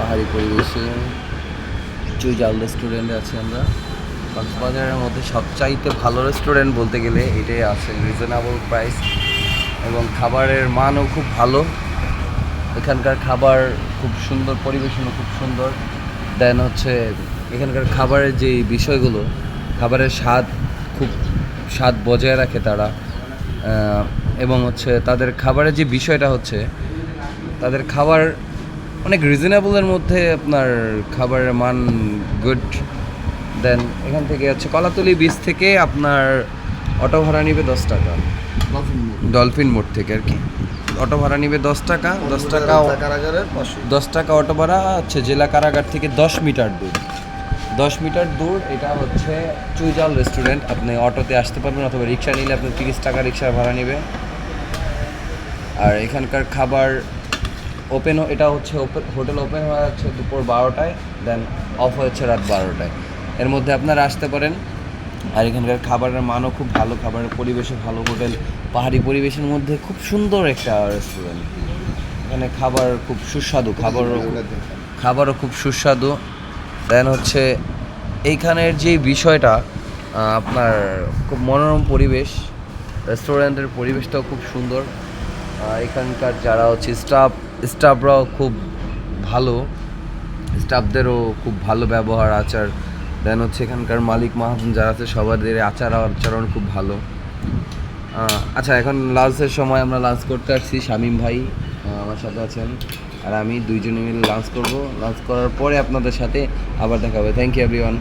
পাহাড়ি পরিবেশে চুইঝাল রেস্টুরেন্টে আছি আমরা। কক্সবাজারের মধ্যে সবচাইতে ভালো রেস্টুরেন্ট বলতে গেলে এটাই আছে, রিজনেবল প্রাইস এবং খাবারের মানও খুব ভালো। এখানকার খাবার খুব সুন্দর, পরিবেশনও খুব সুন্দর। দেন হচ্ছে এখানকার খাবারের যে বিষয়গুলো, খাবারের স্বাদ বজায় রাখে তারা। এবং হচ্ছে তাদের খাবারের যে বিষয়টা হচ্ছে, তাদের খাবার অনেক রিজনেবলের মধ্যে, আপনার খাবারের মান গুড। দেন এখান থেকে হচ্ছে কলাতলি বিচ থেকে আপনার অটো ভাড়া নিবে 10 টাকা, ডলফিন মোড় থেকে আর কি। অটো ভাড়া নিবে 10 টাকা, 10 টাকা অটো ভাড়া হচ্ছে জেলা কারাগার থেকে 10 মিটার দূর। 10 মিটার দূর এটা হচ্ছে চুইঝাল রেস্টুরেন্ট। আপনি অটোতে আসতে পারবেন অথবা রিক্সা নিলে আপনি 30 টাকা রিক্সার ভাড়া নেবে। আর এখানকার খাবার এটা হচ্ছে হোটেল ওপেন হয়ে যাচ্ছে দুপুর 12টায়, দেন অফ হচ্ছে রাত 12টায়। এর মধ্যে আপনারা আসতে পারেন। আর এখানকার খাবারের মানও খুব ভালো, খাবারের পরিবেশও ভালো। হোটেল পাহাড়ি পরিবেশের মধ্যে খুব সুন্দর একটা রেস্টুরেন্ট। এখানে খাবার খুব সুস্বাদু, খাবারও খুব সুস্বাদু। দেন হচ্ছে এইখানের যে বিষয়টা, আপনার খুব মনোরম পরিবেশ, রেস্টুরেন্টের পরিবেশটাও খুব সুন্দর। এখানকার যারা হচ্ছে স্টাফরাও খুব ভালো, স্টাফদেরও খুব ভালো ব্যবহার আচার। দেন হচ্ছে এখানকার মালিক মাহাজন যারা আছে সবাদের আচরণ খুব ভালো। আচ্ছা, এখন লাঞ্চের সময় আমরা লাঞ্চ করতে আসছি। শামীম ভাই আমার সাথে আছেন, আর আমি দুইজনে মিলে লাঞ্চ করব। লাঞ্চ করার পরে আপনাদের সাথে আবার দেখা হবে। Thank you everyone.